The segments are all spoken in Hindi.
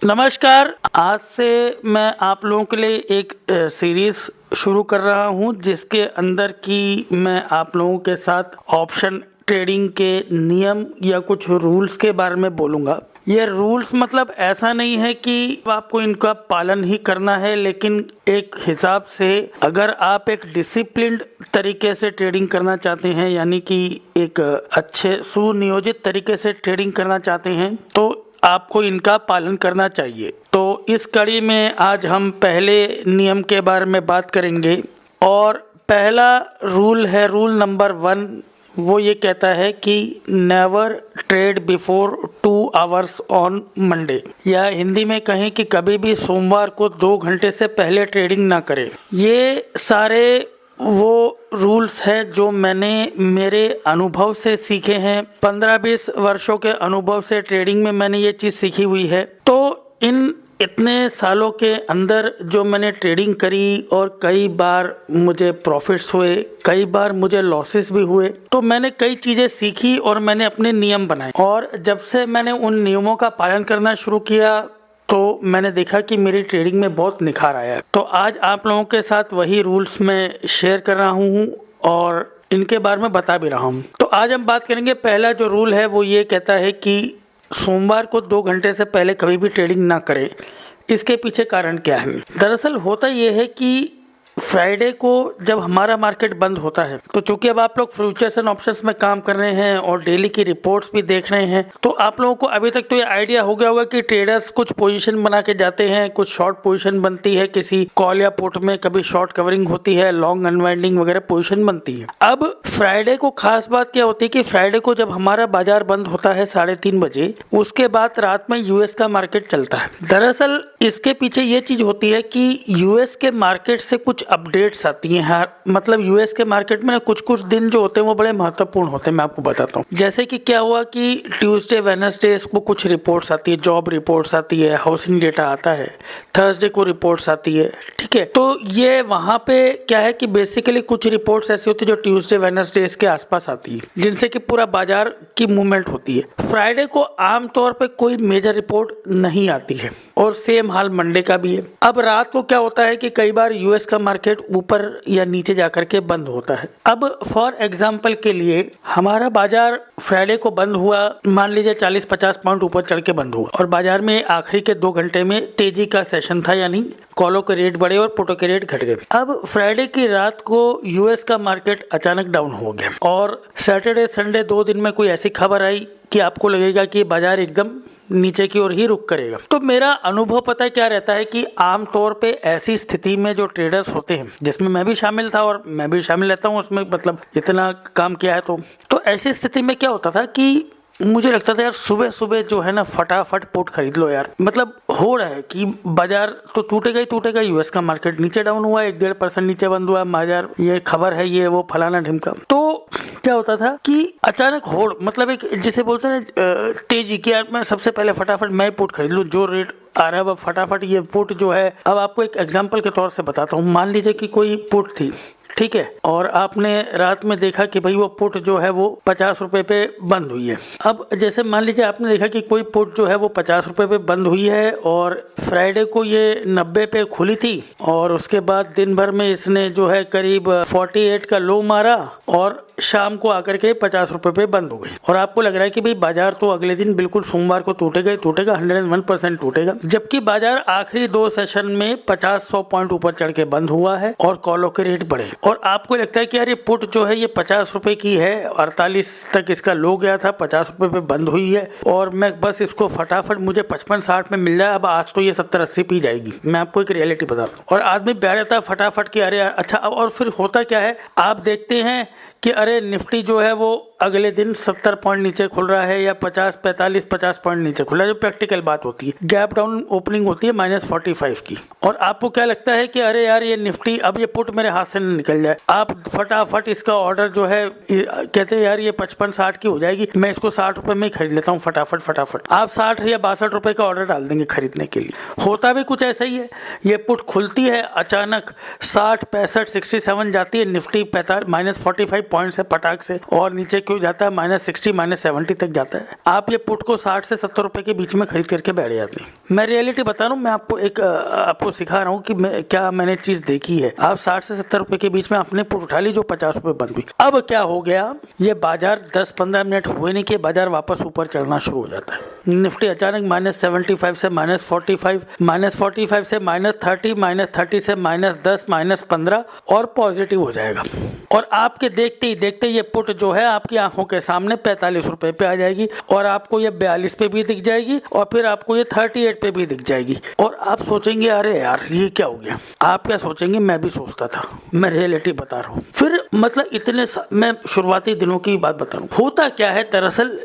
नमस्कार। आज से मैं आप लोगों के लिए एक सीरीज शुरू कर रहा हूं जिसके अंदर की मैं आप लोगों के साथ ऑप्शन ट्रेडिंग के नियम या कुछ रूल्स के बारे में बोलूंगा। ये रूल्स मतलब ऐसा नहीं है कि आपको इनका पालन ही करना है, लेकिन एक हिसाब से अगर आप एक डिसिप्लिन्ड तरीके से ट्रेडिंग करना चाहते हैं, यानी कि एक अच्छे सुनियोजित तरीके से ट्रेडिंग करना चाहते हैं, तो आपको इनका पालन करना चाहिए। तो इस कड़ी में आज हम पहले नियम के बारे में बात करेंगे और पहला रूल है रूल नंबर 1। वो ये कहता है कि never trade before 2 hours on Monday, या हिंदी में कहें कि कभी भी सोमवार को 2 घंटे से पहले ट्रेडिंग ना करें। ये सारे वो रूल्स है जो मैंने मेरे अनुभव से सीखे हैं। 15-20 वर्षों के अनुभव से ट्रेडिंग में मैंने ये चीज़ सीखी हुई है। तो इन इतने सालों के अंदर जो मैंने ट्रेडिंग करी और कई बार मुझे प्रॉफिट्स हुए, कई बार मुझे लॉसेस भी हुए, तो मैंने कई चीज़ें सीखी और मैंने अपने नियम बनाए। और जब से मैंने उन नियमों का पालन करना शुरू किया तो मैंने देखा कि मेरी ट्रेडिंग में बहुत निखार आया है। तो आज आप लोगों के साथ वही रूल्स मैं शेयर कर रहा हूँ और इनके बारे में बता भी रहा हूँ। तो आज हम बात करेंगे, पहला जो रूल है वो ये कहता है कि सोमवार को 2 घंटे से पहले कभी भी ट्रेडिंग ना करें। इसके पीछे कारण क्या है? दरअसल होता ये है कि फ्राइडे को जब हमारा मार्केट बंद होता है, तो चूंकि अब आप लोग फ्यूचर्स एंड ऑप्शंस में काम कर रहे हैं और डेली की रिपोर्ट्स भी देख रहे हैं, तो आप लोगों को अभी तक तो ये आइडिया हो गया होगा कि ट्रेडर्स कुछ पोजीशन बना के जाते हैं, कुछ शॉर्ट पोजीशन बनती है, किसी कॉल या पुट में कभी शॉर्ट कवरिंग होती है, लॉन्ग अनवाइंडिंग वगैरह पोजीशन बनती है। अब फ्राइडे को खास बात क्या होती है कि फ्राइडे को जब हमारा बाजार बंद होता है 3:30 बजे, उसके बाद रात में यूएस का मार्केट चलता है। दरअसल इसके पीछे ये चीज होती है कि यूएस के मार्केट से कुछ अपडेट्स आती हैं। मतलब यूएस के मार्केट में ना कुछ दिन जो होते हैं वो बड़े महत्वपूर्ण होते हैं। मैं आपको बताता हूँ, जैसे कि क्या हुआ कि ट्यूसडे वेडनेसडे को कुछ रिपोर्ट्स आती है, जॉब रिपोर्ट्स आती है, हाउसिंग डेटा आता है, थर्सडे को रिपोर्ट्स आती है, ठीक है। तो ये वहां पे क्या है कि बेसिकली कुछ रिपोर्ट्स ऐसी होती है जो ट्यूसडे वेडनेसडे के आसपास आती है, जिनसे कि पूरा बाजार की मूवमेंट होती है। फ्राइडे को आमतौर पे कोई मेजर रिपोर्ट नहीं आती है और सेम हाल मंडे का भी है। अब रात को क्या होता है कि कई बार यूएस का मार्केट ऊपर या नीचे जाकर के बंद होता है। अब फॉर एग्जांपल के लिए हमारा बाजार फ्राइडे को बंद हुआ, मान लीजिए 40-50 पॉइंट ऊपर चढ़ के बंद हुआ और बाजार में आखिरी के 2 घंटे में तेजी का सेशन था, यानी कॉलों के रेट बढ़े और पुटों के रेट घट गए। अब फ्राइडे की रात को यूएस का मार्केट अचानक डाउन हो गया और सैटरडे संडे 2 दिन में कोई ऐसी खबर आई कि आपको लगेगा कि बाजार एकदम नीचे की ओर ही रुक करेगा। तो मेरा अनुभव पता है क्या रहता है कि आमतौर पे ऐसी स्थिति में जो ट्रेडर्स होते हैं, जिसमें मैं भी शामिल था और मैं भी शामिल रहता हूँ उसमें, मतलब इतना काम किया है, तो ऐसी स्थिति में क्या होता था कि मुझे लगता था यार सुबह सुबह जो है ना फटाफट पुट खरीद लो यार। मतलब हो रहा है कि बाजार तो टूटेगा ही टूटेगा, यूएस का मार्केट नीचे डाउन हुआ, 1-1.5% नीचे बंद हुआ बाजार, ये खबर है, ये वो फलाना ढिमका। तो क्या होता था कि अचानक होड़, मतलब एक जिसे बोलते हैं तेजी की, यार मैं सबसे पहले फटाफट मैं पुट खरीद लूँ, जो रेट आ रहा है अब फटाफट ये पुट जो है। अब आपको एक एग्जांपल के तौर से बताता हूँ। मान लीजिए कि कोई पुट थी, ठीक है, और आपने रात में देखा कि भाई वो पुट जो है वो 50 रुपए पे बंद हुई है। अब जैसे मान लीजिए आपने देखा कि कोई पुट जो है वो 50 रुपए पे बंद हुई है और फ्राइडे को ये 90 पे खुली थी और उसके बाद दिन भर में इसने जो है करीब 48 का लो मारा और शाम को आकर के 50 रुपए पे बंद हो गई। और आपको लग रहा है कि भाई बाजार तो अगले दिन बिल्कुल सोमवार को टूटेगा ही टूटेगा, 101% टूटेगा, जबकि बाजार आखिरी 2 सेशन में 50-100 पॉइंट ऊपर चढ़ के बंद हुआ है और कॉलों के रेट बढ़े। और आपको लगता है कि यार ये पुट जो है ये 50 रुपए की है, 48 तक इसका लो गया था, 50 रुपए पे बंद हुई है और मैं बस इसको फटाफट मुझे 55-60 में मिल जाए, अब आज तो ये 70-80 पी जाएगी। मैं आपको एक रियलिटी बताता हूँ। और आदमी बैठ जाता है फटाफट कि अरे अच्छा। और फिर होता क्या है, आप देखते हैं कि अरे निफ्टी जो है वो अगले दिन 70 पॉइंट नीचे खुल रहा है या 50 पॉइंट नीचे खुल रहा है, जो प्रैक्टिकल बात होती है। गैप डाउन ओपनिंग होती है -45 की, और आपको क्या लगता है कि अरे यार ये निफ्टी अब ये पुट मेरे हाथ से निकल जाए, आप फटाफट इसका ऑर्डर जो है कहते हैं यार ये 55-60 की हो जाएगी, मैं इसको 60 रुपए में खरीद लेता हूँ फटाफट। आप 60 या 62 रुपए का ऑर्डर डाल देंगे खरीदने के लिए। होता भी कुछ ऐसा ही है, ये पुट खुलती है अचानक 60, 65, 67 जाती है, निफ्टी -45 पॉइंट से पटाख से और नीचे क्यों जाता है, -60 -70 तक जाता है। आप ये पुट को 60 से 70 रुपए के बीच में खरीद करके बैठ जाते हैं। मैं रियलिटी बता रहा हूँ, मैं आपको सिखा रहा हूँ कि मैंने चीज देखी है। आप 60 से 70 रुपए के बीच में आपने पुट उठा ली जो 50 रुपए बंद हुई। अब क्या हो गया, ये बाजार 10-15 मिनट हुए नहीं कि बाजार वापस ऊपर चढ़ना शुरू हो जाता है। निफ्टी अचानक -75 से -45, -45 से -30, -30 से -10, -15 और पॉजिटिव हो जाएगा। और आपके देखते ही देखते ये पुट जो है आपकी आंखों के सामने 45 रुपए पे आ जाएगी और आपको ये 42 पे भी दिख जाएगी और फिर आपको ये 38 पे भी दिख जाएगी। और आप सोचेंगे अरे यार ये क्या हो गया। आप क्या सोचेंगे, मैं भी सोचता था, मैं रियलिटी बता रहा हूँ। फिर मतलब मैं शुरुआती दिनों की बात बता रहा हूँ। होता क्या है दरअसल,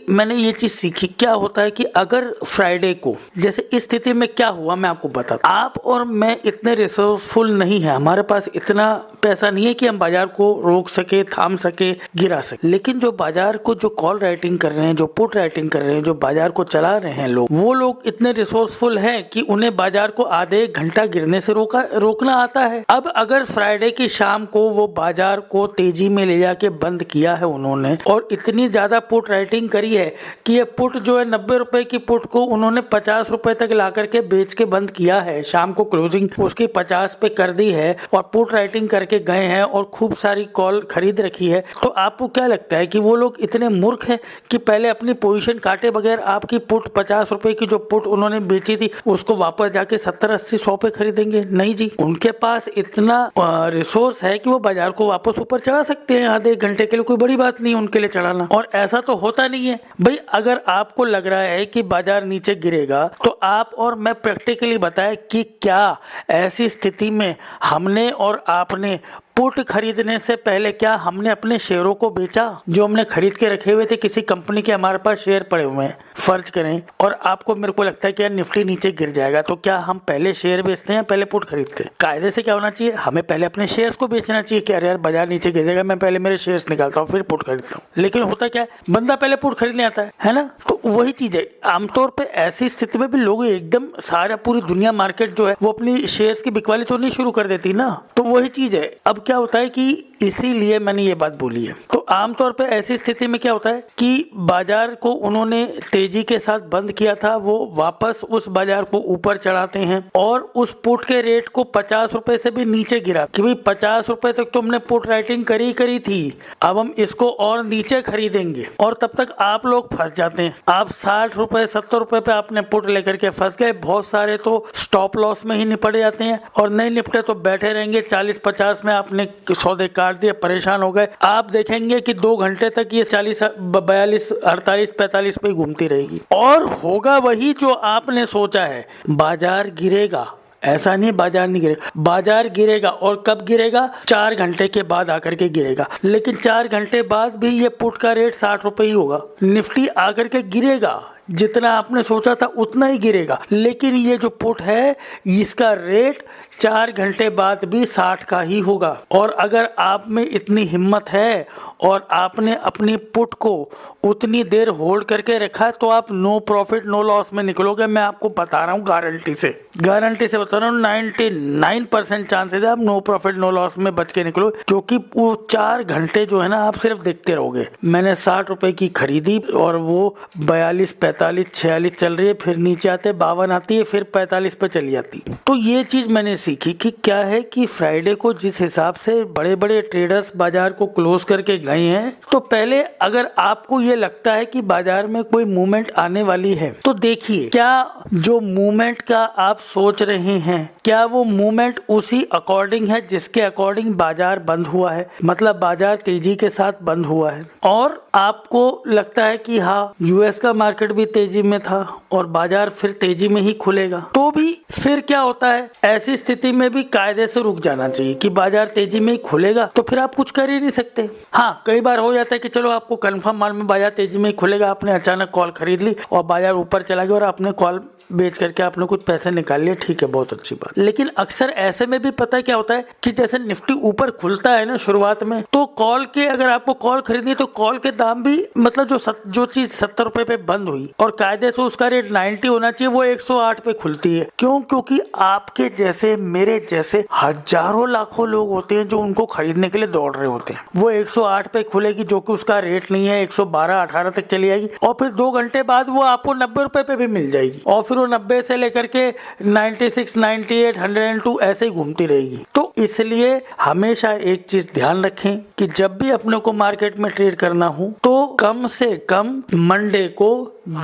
मैंने ये चीज सीखी। क्या होता है कि अगर फ्राइडे को, जैसे इस स्थिति में क्या हुआ मैं आपको बताता हूं। आप और मैं इतने रिसोर्सफुल नहीं है, हमारे पास इतना पैसा नहीं है कि हम बाजार को रोक सके, थाम सके, गिरा सके। लेकिन जो बाजार को जो कॉल राइटिंग कर रहे हैं, जो पुट राइटिंग कर रहे हैं, जो बाजार को चला रहे हैं लोग, वो लोग इतने रिसोर्सफुल हैं कि उन्हें बाजार को आधे एक घंटा गिरने से रोकना आता है। अब अगर फ्राइडे की शाम को वो बाजार को तेजी में ले जाके बंद किया है उन्होंने, और इतनी ज्यादा पुट राइटिंग करी है कि ये पुट जो है 90 रुपए की पुट को उन्होंने 50 रुपए तक ला करके बेच के बंद किया है। शाम को क्लोजिंग उसकी 50 पे कर दी है और पुट राइटिंग करके गए हैं और खूब सारी कॉल खरीद रखी है। तो आपको क्या लगता है कि वो लोग इतने मूर्ख हैं कि पहले अपनी पोजीशन काटे बगैर आपकी पुट 50 रुपए की जो पुट उन्होंने बेची थी उसको वापस जाके 70, 80, 100 पे खरीदेंगे? नहीं जी, उनके पास इतना रिसोर्स है कि वो बाजार को वापस ऊपर चढ़ा सकते हैं आधे घंटे के लिए। कोई बड़ी बात नहीं उनके लिए चढ़ाना। और ऐसा तो होता नहीं है भाई। अगर आपको लग रहा है कि बाजार नीचे गिरेगा तो आप और मैं प्रैक्टिकली बताएं कि क्या ऐसी स्थिति में हमने और आपने पुट खरीदने से पहले क्या हमने अपने शेयरों को बेचा जो हमने खरीद के रखे हुए थे? किसी कंपनी के हमारे पास शेयर पड़े हुए हैं, फर्ज करें, और आपको मेरे को लगता है कि यार निफ्टी नीचे गिर जाएगा, तो क्या हम पहले शेयर बेचते हैं पहले पुट खरीदते हैं? कायदे से क्या होना चाहिए, हमें पहले अपने शेयर्स को बेचना चाहिए कि अरे यार बाजार नीचे गिर जाएगा, मैं पहले मेरे शेयर्स निकालता हूँ फिर पुट खरीदता हूँ। लेकिन होता क्या है, बंदा पहले पुट खरीदने आता है ना। तो वही चीज है, आमतौर पर ऐसी स्थिति में भी लोग एकदम सारा पूरी दुनिया मार्केट जो है वो अपनी शेयर्स की बिकवाली तो नहीं शुरू कर देती ना। तो वही चीज है। अब क्या होता है कि इसीलिए मैंने ये बात बोली है। तो आमतौर पे ऐसी स्थिति में क्या होता है कि बाजार को उन्होंने तेजी के साथ बंद किया था, वो वापस उस बाजार को ऊपर चढ़ाते हैं और उस पुट के रेट को 50 रुपए से भी नीचे गिरा कि भाई 50 रुपए तक तो हमने पुट राइटिंग करी थी, अब हम इसको और नीचे खरीदेंगे। और तब तक आप लोग फंस जाते हैं। आप 60 रुपए 70 रुपए पे आपने पुट लेकर के फंस गए। बहुत सारे तो स्टॉप लॉस में ही निपट जाते हैं और नहीं निपटे तो बैठे रहेंगे। 40-50 में आपने सौदे काट दिए, परेशान हो गए। आप देखेंगे कि 2 घंटे तक ये 40, 42, 48, 45 पे घूमती रहेगी और होगा वही जो आपने सोचा है। बाजार गिरेगा, ऐसा नहीं बाजार नहीं गिरेगा, बाजार गिरेगा। और कब गिरेगा? 4 घंटे के बाद आकर के गिरेगा। लेकिन 4 घंटे बाद भी ये पुट का रेट 60 रुपए ही होगा। निफ्टी आकर के गिरेगा, जितना आपने सोचा था उतना ही गिरेगा। लेकिन ये जो पुट है इसका रेट 4 घंटे बाद भी 60 का ही होगा। और अगर आप में इतनी हिम्मत है और आपने अपनी पुट को उतनी देर होल्ड करके रखा तो आप नो प्रॉफिट नो लॉस में निकलोगे। मैं आपको बता रहा हूँ गारंटी से बता रहा हूँ, 99% चांसेस है आप नो प्रॉफिट नो लॉस में बच के निकलो। क्योंकि वो 4 घंटे जो है ना आप सिर्फ देखते रहोगे। मैंने 60 रुपए की खरीदी और वो 42, 45, 46 चल रही है, फिर नीचे आते 52 आती है, फिर 45 पे चली जाती। तो ये चीज मैंने सीखी कि क्या है कि फ्राइडे को जिस हिसाब से बड़े बड़े ट्रेडर्स बाजार को क्लोज करके गए हैं, तो पहले अगर आपको ये लगता है कि बाजार में कोई मूवमेंट आने वाली है तो देखिए क्या जो मूवमेंट का आप सोच रहे हैं क्या वो मूवमेंट उसी अकॉर्डिंग है जिसके अकॉर्डिंग बाजार बंद हुआ है। मतलब बाजार तेजी के साथ बंद हुआ है और आपको लगता है कि हाँ यूएस का मार्केट भी तेजी में था और बाजार फिर तेजी में ही खुलेगा, तो भी फिर क्या होता है, ऐसी स्थिति में भी कायदे से रुक जाना चाहिए कि बाजार तेजी में ही खुलेगा तो फिर आप कुछ कर ही नहीं सकते। हाँ, हाँ, कई बार हो जाता है कि चलो आपको कंफर्म मालूम है बाजार तेजी में खुलेगा, आपने अचानक कॉल खरीद ली और बाजार ऊपर चला गया और आपने कॉल बेच करके आपने कुछ पैसे निकाल लिए, ठीक है, बहुत अच्छी बात। लेकिन अक्सर ऐसे में भी पता है क्या होता है कि जैसे निफ्टी ऊपर खुलता है ना शुरुआत में, तो कॉल के अगर आपको कॉल खरीदनी है तो कॉल के दाम भी मतलब जो चीज 70 रुपए पे बंद हुई और कायदे से उसका रेट 90 होना चाहिए, वो 108 पे खुलती है। क्यों? क्योंकि आपके जैसे मेरे जैसे हजारों लाखों लोग होते हैं जो उनको खरीदने के लिए दौड़ रहे होते हैं। वो 108 पे खुलेगी जो कि उसका रेट नहीं है, 112-18 तक चली जाएगी और फिर 2 घंटे बाद वो आपको 90 रुपए पे भी मिल जाएगी और फिर वो 90 से लेकर के 96, 98, 102 ऐसे ही घूमती रहेगी। तो इसलिए हमेशा एक चीज ध्यान रखें कि जब भी अपने को मार्केट में ट्रेड करना हो तो कम से कम मंडे को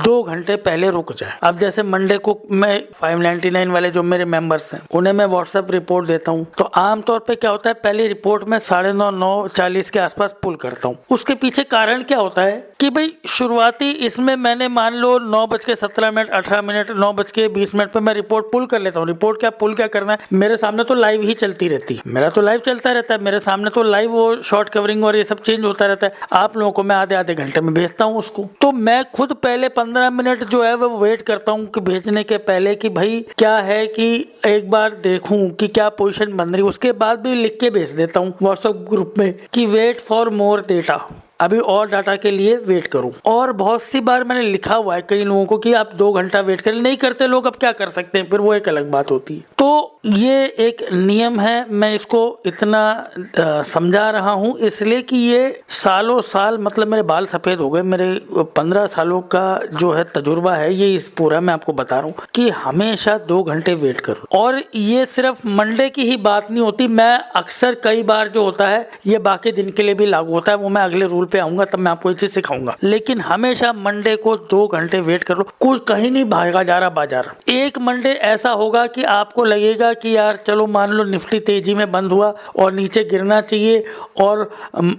2 घंटे पहले रुक जाए। अब जैसे मंडे को मैं 599 वाले जो मेरे मेंबर्स हैं उन्हें मैं व्हाट्सएप रिपोर्ट देता हूँ, तो आमतौर पे क्या होता है, पहली रिपोर्ट में 9:30, 9:40 के आसपास पुल करता हूँ। उसके पीछे कारण क्या होता है कि भाई शुरुआती इसमें मैंने मान लो 9:17, 18, 9:20 पे मैं रिपोर्ट पुल कर लेता हूँ। रिपोर्ट क्या पुल क्या करना है, मेरे सामने तो लाइव ही चलती रहती है, मेरा तो लाइव चलता रहता है, मेरे सामने तो लाइव वो शॉर्ट कवरिंग और ये सब चेंज होता रहता है। आप लोगों को मैं आधे घंटे में भेजता हूँ उसको, तो मैं खुद पहले 15 मिनट जो है वो वेट करता हूँ कि भेजने के पहले कि भाई क्या है कि एक बार देखूं कि क्या पोजीशन बन रही, उसके बाद भी लिख के भेज देता हूँ व्हाट्सएप ग्रुप में कि वेट फॉर मोर डेटा, अभी और डाटा के लिए वेट करूं। और बहुत सी बार मैंने लिखा हुआ है कई लोगों को कि आप 2 घंटा वेट करें, नहीं करते लोग, अब क्या कर सकते हैं, फिर वो एक अलग बात होती है। तो ये एक नियम है, मैं इसको इतना समझा रहा हूं इसलिए कि ये सालों साल मतलब मेरे बाल सफेद हो गए, मेरे 15 सालों का जो है तजुर्बा है ये इस पूरा मैं आपको बता रहा हूं कि हमेशा 2 घंटे वेट करो। और ये सिर्फ मंडे की ही बात नहीं होती, मैं अक्सर कई बार जो होता है ये बाकी दिन के लिए भी लागू होता है, वो मैं अगले रूल पे आऊंगा तब मैं आपको ये चीज सिखाऊंगा। लेकिन हमेशा मंडे को 2 घंटे वेट करो, कुछ कहीं नहीं भागा जा रहा बाजार। एक मंडे ऐसा होगा कि आपको लगेगा कि यार चलो मान लो निफ्टी तेजी में बंद हुआ और नीचे गिरना चाहिए और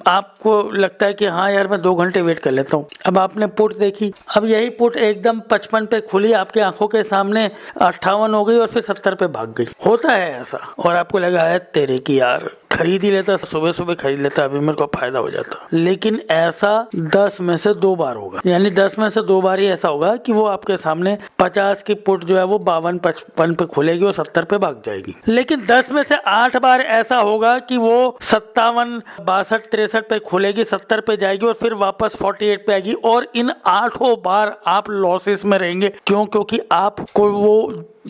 आपको लगता है कि हाँ यार मैं 2 घंटे वेट कर लेता हूँ। अब आपने पुट देखी, अब यही पुट एकदम 55 पे खुली आपके आंखों के सामने, 58 हो गई और फिर 70 पे भाग गई। होता है ऐसा और आपको लगा है तेरे की यार खरीद ही लेता, सुबह सुबह खरीद लेता, अभी मेरे को फायदा हो जाता। लेकिन ऐसा 10 में से 2 बार होगा, यानी 10 में से 2 बार ही ऐसा होगा कि वो आपके सामने 50 की पुट जो है वो 52-55 पे खुलेगी और 70 पे भाग जाएगी। लेकिन 10 में से 8 बार ऐसा होगा कि वो 57, 62, 63 पे खुलेगी, 70 पे जाएगी और फिर वापस 48 पे आएगी। और इन 8 बार आप लॉसेस में रहेंगे। क्यों? क्योंकि आपको वो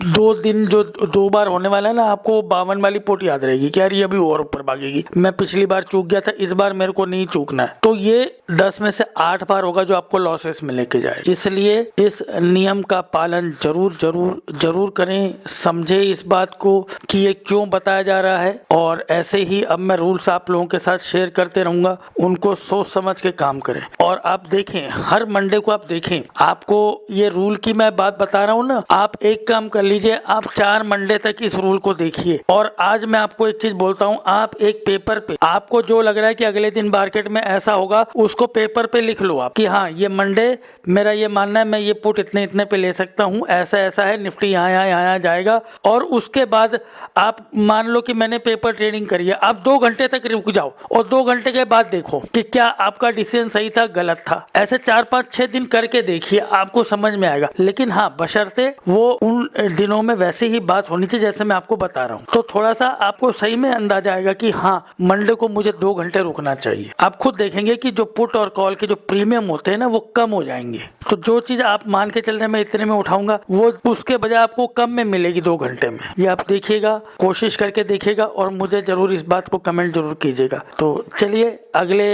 2 दिन जो 2 बार होने वाला है ना, आपको 52 वाली पुट याद रहेगी कि यार ये अभी और ऊपर भागेगी, मैं पिछली बार चूक गया था, इस बार मेरे को नहीं चूकना है। तो ये 10 में से 8 बार होगा जो आपको लॉसेस में लेके जाए। इसलिए इस नियम का पालन जरूर जरूर जरूर करें, समझे इस बात को कि ये क्यों बताया जा रहा है। और ऐसे ही अब मैं रूल्स आप लोगों के साथ शेयर करते रहूंगा, उनको सोच समझ के काम करें। और आप देखें, हर मंडे को आप देखें, आपको ये रूल की मैं बात बता रहा हूँ ना, आप एक काम कर लीजिए, आप 4 मंडे तक इस रूल को देखिए। और आज मैं आपको एक चीज बोलता हूँ, आप एक पेपर पे आपको जो लग रहा है कि अगले दिन मार्केट में ऐसा होगा, उसको पेपर पे लिख लो आप कि हाँ ये मंडे मेरा ये मानना है, मैं ये पुट इतने इतने पे ले सकता हूँ, ऐसा ऐसा है, निफ्टी यहाँ यहाँ यहाँ जाएगा। और उसके बाद आप मान लो कि मैंने पेपर ट्रेडिंग करी है, आप 2 घंटे तक रुक जाओ और 2 घंटे के बाद देखो कि क्या आपका डिसीजन सही था गलत था। ऐसे 4, 5, 6 दिन करके देखिए, आपको समझ में आएगा। लेकिन हाँ, बशर्ते वो उन दिनों में वैसे ही बात होनी चाहिए जैसे मैं आपको बता रहा हूँ, तो थोड़ा सा आपको सही में अंदाजा आएगा कि हाँ मंडे को मुझे 2 घंटे रुकना चाहिए। आप खुद देखेंगे कि जो पुट और कॉल के जो प्रीमियम होते हैं ना, वो कम हो जाएंगे। तो जो चीज आप मान के चल रहे मैं इतने में उठाऊंगा, वो उसके बजाय आपको कम में मिलेगी 2 घंटे में। ये आप देखिएगा, कोशिश करके देखिएगा और मुझे जरूर इस बात को कमेंट जरूर कीजिएगा। तो चलिए अगले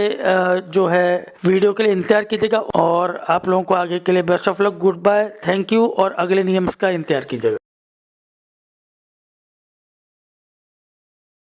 जो है वीडियो के लिए इंतजार कीजिएगा और आप लोगों को आगे के लिए best of luck, good bye, thank you. और अगले नियम का इंतजार कीजिएगा।